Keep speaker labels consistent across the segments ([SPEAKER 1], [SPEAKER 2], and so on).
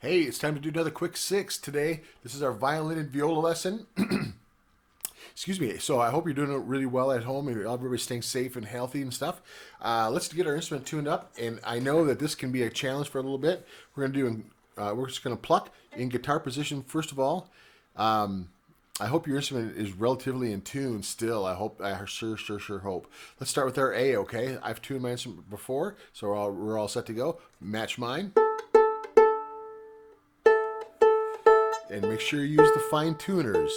[SPEAKER 1] Hey, it's time to do another quick six today. This is our violin and viola lesson. Excuse me. So I hope you're doing it really well at home and everybody's staying safe and healthy and stuff. Let's get our instrument tuned up. And I know that this can be a challenge for a little bit. We're just going to pluck in guitar position first of all. I hope your instrument is relatively in tune still. I sure hope. Let's start with our A, okay? I've tuned my instrument before, so we're all set to go. Match mine. And make sure you use the fine tuners.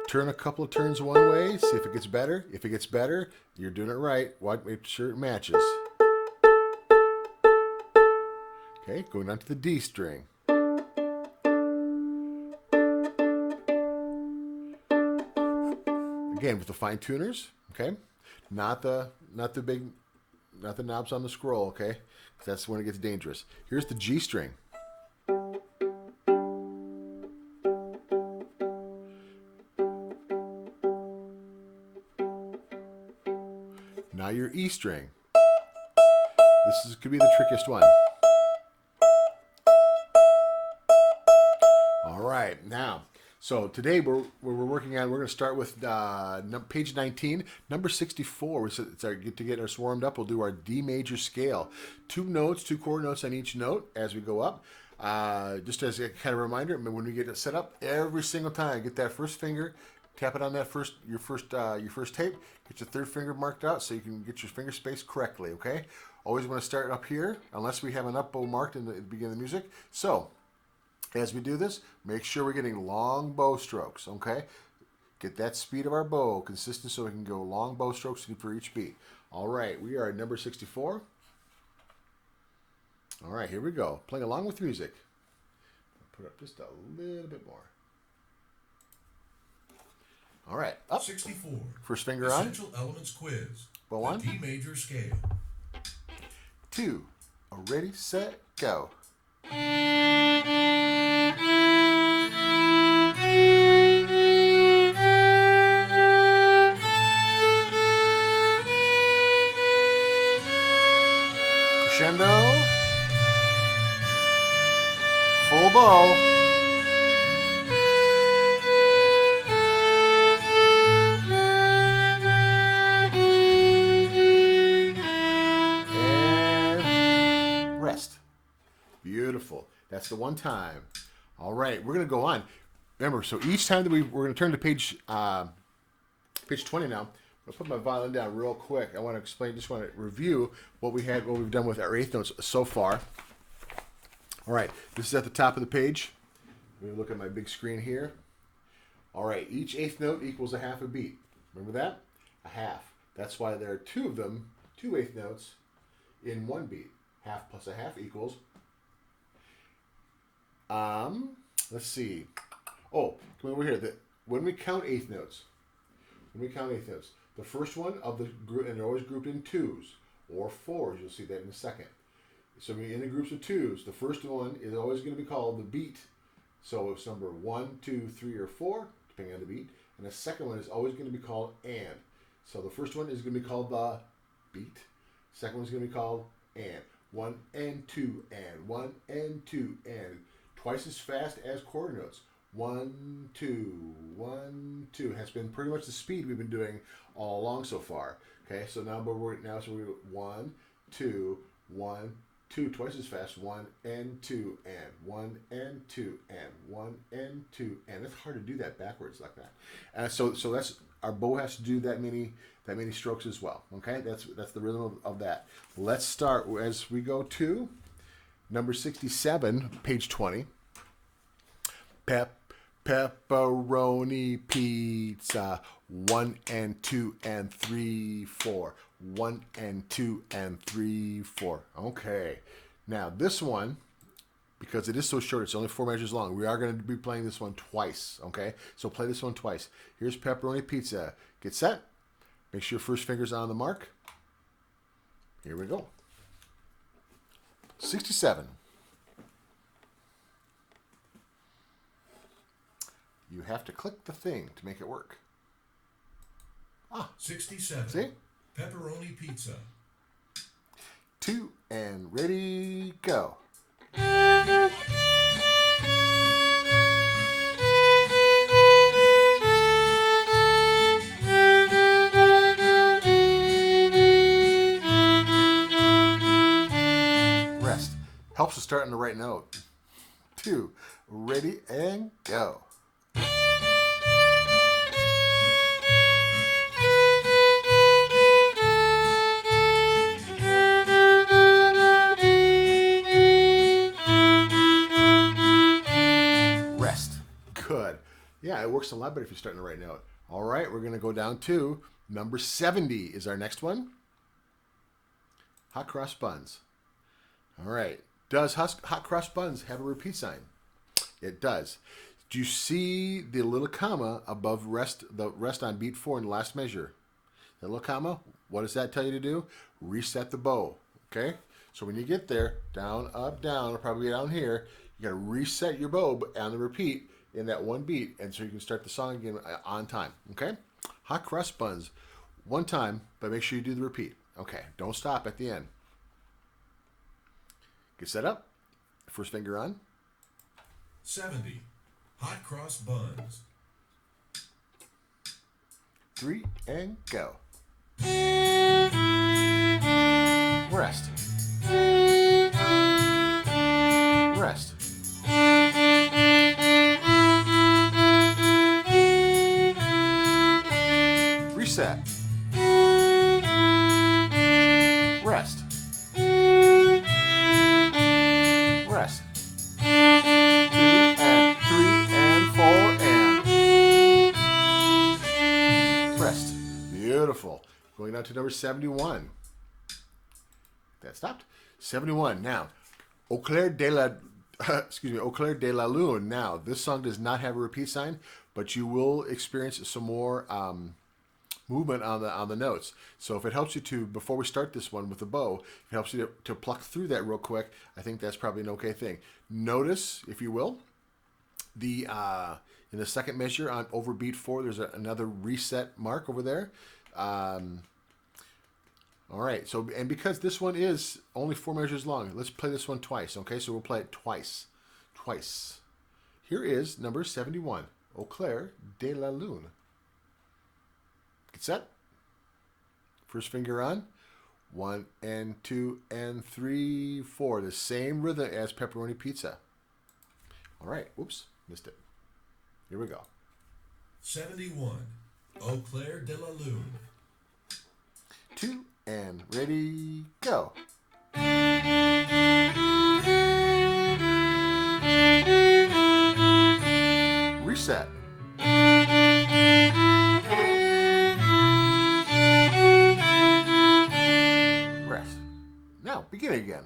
[SPEAKER 1] Turn a couple of turns one way, see if it gets better. If it gets better, you're doing it right. Make sure it matches. Okay, going on to the D string. Again, with the fine tuners, okay? Not the knobs on the scroll, okay? That's when it gets dangerous. Here's the G string. Now your E string. Could be the trickiest one. All right, now, so today we're working on. We're going to start with page 19, number 64. To get us warmed up, we'll do our D major scale. Two chord notes on each note as we go up. Just as a kind of reminder, when we get it set up, every single time, get that first finger. Tap it on that your first tape. Get your third finger marked out so you can get your finger space correctly. Okay. Always want to start up here unless we have an up bow marked at the beginning of the music. So as we do this, make sure we're getting long bow strokes. Okay. Get that speed of our bow consistent so we can go long bow strokes for each beat. All right. We are at number 64. All right. Here we go. Playing along with music. Put up just a little bit more. All right, up.
[SPEAKER 2] 64.
[SPEAKER 1] First finger on.
[SPEAKER 2] Essential Elements Quiz.
[SPEAKER 1] Bow on.
[SPEAKER 2] D major scale.
[SPEAKER 1] 2. Ready, set, go. Crescendo. Full bow. Beautiful. That's the one time. All right, we're going to go on. Remember, so each time that we're going to turn to page 20 now. I'll put my violin down real quick. I want to explain, just want to review what we've done with our eighth notes so far. All right, this is at the top of the page. Let me look at my big screen here. All right, each eighth note equals a half a beat. Remember that? A half. That's why there are two of them, two eighth notes in one beat. Half plus a half equals. Let's see. Oh, come over here. When we count eighth notes, the first one of the group, and they're always grouped in twos or fours. You'll see that in a second. So in the groups of twos, the first one is always going to be called the beat. So it's number 1, 2, 3, or 4, depending on the beat. And the second one is always going to be called and. So the first one is going to be called the beat. Second one is going to be called and. 1 and 2 and 1 and 2 and. Twice as fast as quarter notes. 1, 2, 1, 2 has been pretty much the speed we've been doing all along so far. Okay, so now we're 1, 2, 1, 2, twice as fast. 1 and 2 and 1 and 2 and 1 and 2 and. It's hard to do that backwards like that. And so that's our bow has to do that many strokes as well. Okay, that's the rhythm of that. Let's start as we go to number 67, page 20. Pepperoni Pizza. 1 and 2 and 3, 4. 1 and 2 and 3, 4. Okay. Now this one, because it is so short, it's only 4 measures long. We are going to be playing this one twice. Okay. So play this one twice. Here's Pepperoni Pizza. Get set. Make sure your first finger's on the mark. Here we go. 67. You have to click the thing to make it work.
[SPEAKER 2] 67.
[SPEAKER 1] See?
[SPEAKER 2] Pepperoni Pizza.
[SPEAKER 1] 2 and ready, go. Helps us start on the right note. 2, ready, and go. Rest. Good. Yeah, it works a lot better if you start on the right note. All right, we're going to go down to number 70 is our next one. Hot Cross Buns. All right. Does Hot Cross Buns have a repeat sign? It does. Do you see the little comma above the rest on beat 4 in the last measure? That little comma, what does that tell you to do? Reset the bow. Okay? So when you get there, down, up, down, or probably down here, you got to reset your bow on the repeat in that one beat, and so you can start the song again on time. Okay? Hot Cross Buns. One time, but make sure you do the repeat. Okay, don't stop at the end. Get set up. First finger on.
[SPEAKER 2] 70. Hot Cross Buns.
[SPEAKER 1] 3, and go. Rest. Rest. Reset. Rest. Rest. 2 and 3 and 4 and rest. Beautiful. Going down to number 71. That stopped. 71. Now, Au clair de la Au clair de la Lune. Now, this song does not have a repeat sign, but you will experience some more movement on the notes. So if it helps you to, before we start this one with the bow, if it helps you to pluck through that real quick, I think that's probably an okay thing. Notice, if you will, the in the second measure on over beat 4, there's another reset mark over there. All right, so, and because this one is only 4 measures long, let's play this one twice, okay? So we'll play it twice. Here is number 71, Au clair de la Lune. Get set. First finger on. 1 and 2 and 3, 4. The same rhythm as Pepperoni Pizza. All right. Whoops. Missed it. Here we go.
[SPEAKER 2] 71. Au clair de la Lune.
[SPEAKER 1] 2 and ready, go. Reset. Rest. Now, begin again.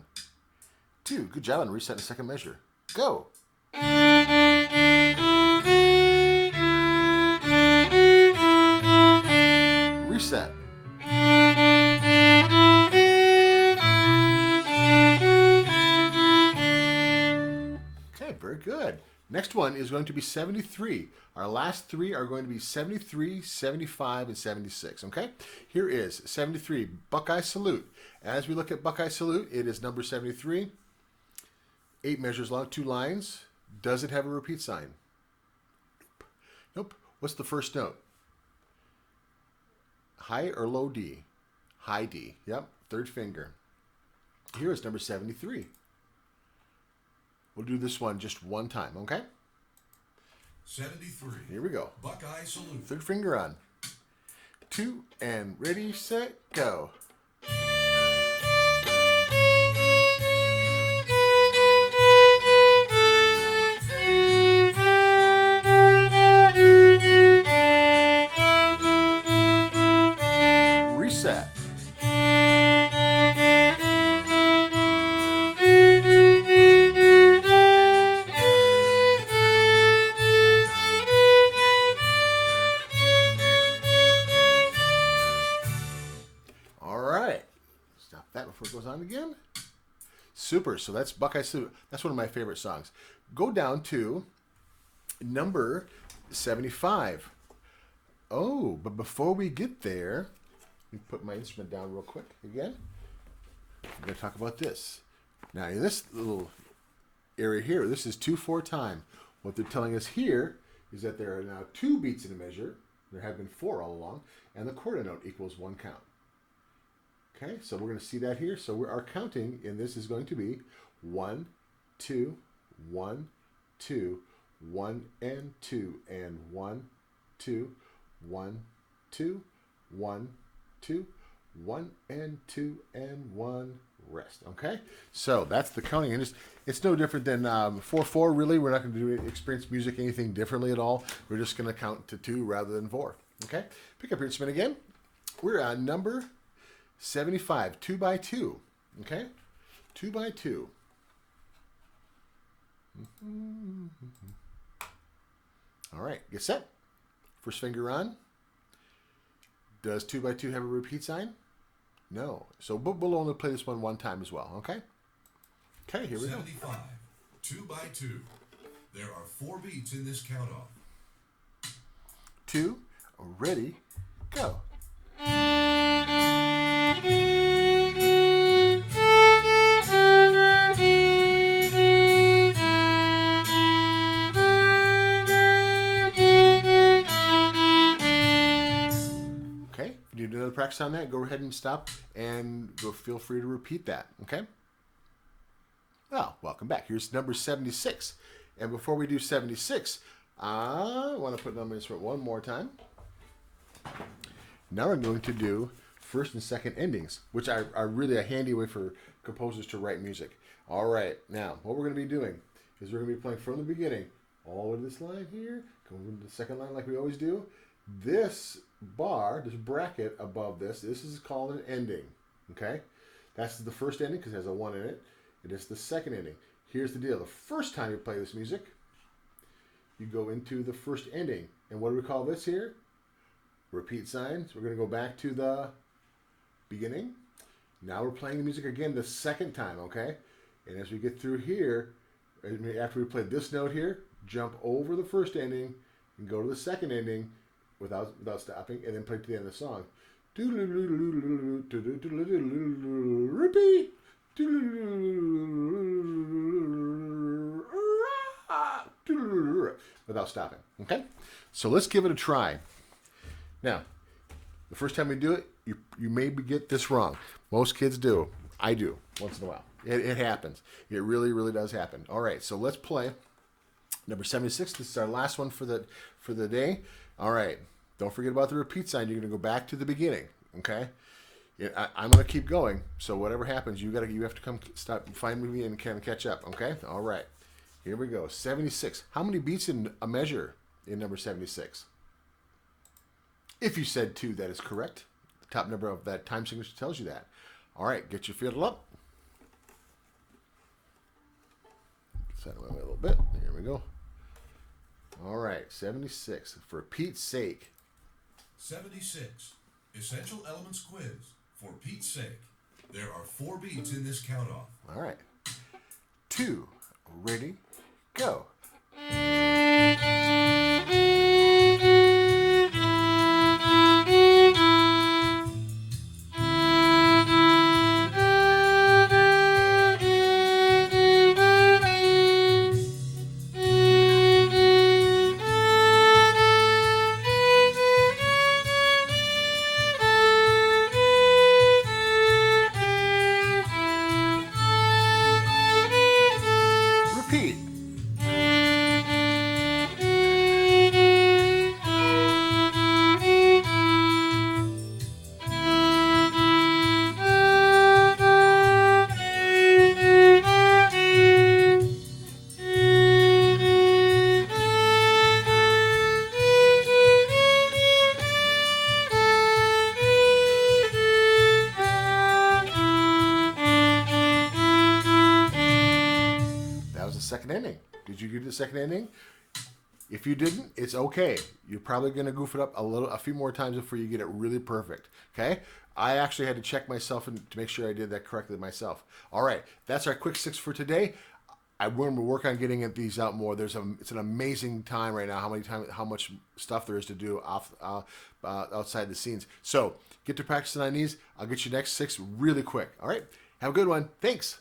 [SPEAKER 1] 2. Good job on reset in the second measure. Go. Reset. Okay, very good. Next one is going to be 73. Our last 3 are going to be 73, 75, and 76, okay? Here is 73, Buckeye Salute. As we look at Buckeye Salute, it is number 73, 8 measures long, 2 lines. Does it have a repeat sign? Nope. What's the first note? High or low D? High D. Yep, third finger. Here is number 73. We'll do this one just one time, okay?
[SPEAKER 2] 73.
[SPEAKER 1] Here we go.
[SPEAKER 2] Buckeye Salute.
[SPEAKER 1] Third finger on. 2 and ready, set, go. Reset. Before it goes on again. Super. So that's Buckeye Salute. That's one of my favorite songs. Go down to number 75. Oh, but before we get there, let me put my instrument down real quick again. I'm going to talk about this. Now, in this little area here, this is 2/4 time. What they're telling us here is that there are now 2 beats in a measure. There have been 4 all along, and the quarter note equals 1 count. Okay, so we're going to see that here. So our counting in this is going to be 1, 2, 1, 2, 1 and 2, and 1, 2, 1, 2, 1, 2, 1 and 2 and 1. Rest. Okay, so that's the counting, and it's no different than 4/4. Really, we're not going to do experience music anything differently at all. We're just going to count to 2 rather than 4. Okay, pick up your instrument again. We're on number 75, 2 by 2. Okay, 2 by 2. All right, get set. First finger on. Does 2 by 2 have a repeat sign? No. So we'll only play this one time as well, okay? Okay, here we
[SPEAKER 2] 75,
[SPEAKER 1] go.
[SPEAKER 2] 2 by 2. There are 4 beats in this count-off.
[SPEAKER 1] 2, ready, go. Okay, if you need another practice on that, go ahead and stop and feel free to repeat that, okay? Well, welcome back. Here's number 76. And before we do 76, I want to put on my instrument one more time. Now we're going to do first and second endings, which are really a handy way for composers to write music. All right, now what we're going to be doing is we're going to be playing from the beginning all the way to this line here, going to the second line like we always do. This bar, this bracket above this is called an ending, okay? That's the first ending because it has a 1 in it. It is the second ending. Here's the deal. The first time you play this music, you go into the first ending. And what do we call this here? Repeat signs. We're going to go back to the beginning. Now we're playing the music again the second time, okay? And as we get through here, after we play this note here, jump over the first ending and go to the second ending without stopping, and then play to the end of the song. Repeat. Without stopping. Okay? So let's give it a try. Now, the first time we do it, you may get this wrong. Most kids do. I do, once in a while. It happens. It really, really does happen. All right, so let's play number 76. This is our last one for the day. All right. Don't forget about the repeat sign. You're going to go back to the beginning. Okay? I'm going to keep going. So whatever happens, you have to come find me and kind of catch up. Okay? All right. Here we go. 76. How many beats in a measure in number 76? If you said 2, that is correct. The top number of that time signature tells you that. All right. Get your fiddle up. Set it away a little bit. Here we go. All right. 76. For Pete's sake.
[SPEAKER 2] 76. Essential Elements Quiz. For Pete's sake. There are 4 beats in this count-off.
[SPEAKER 1] All right. 2. Ready. Go. Repeat. Second ending. Did you get the second ending? If you didn't, it's okay. You're probably going to goof it up a few more times before you get it really perfect. Okay? I actually had to check myself to make sure I did that correctly myself. All right, that's our quick 6 for today. I'm going to work on getting these out more. It's an amazing time right now. How much stuff there is to do outside the scenes. So get to practicing on these. I'll get you next 6 really quick. All right. Have a good one. Thanks.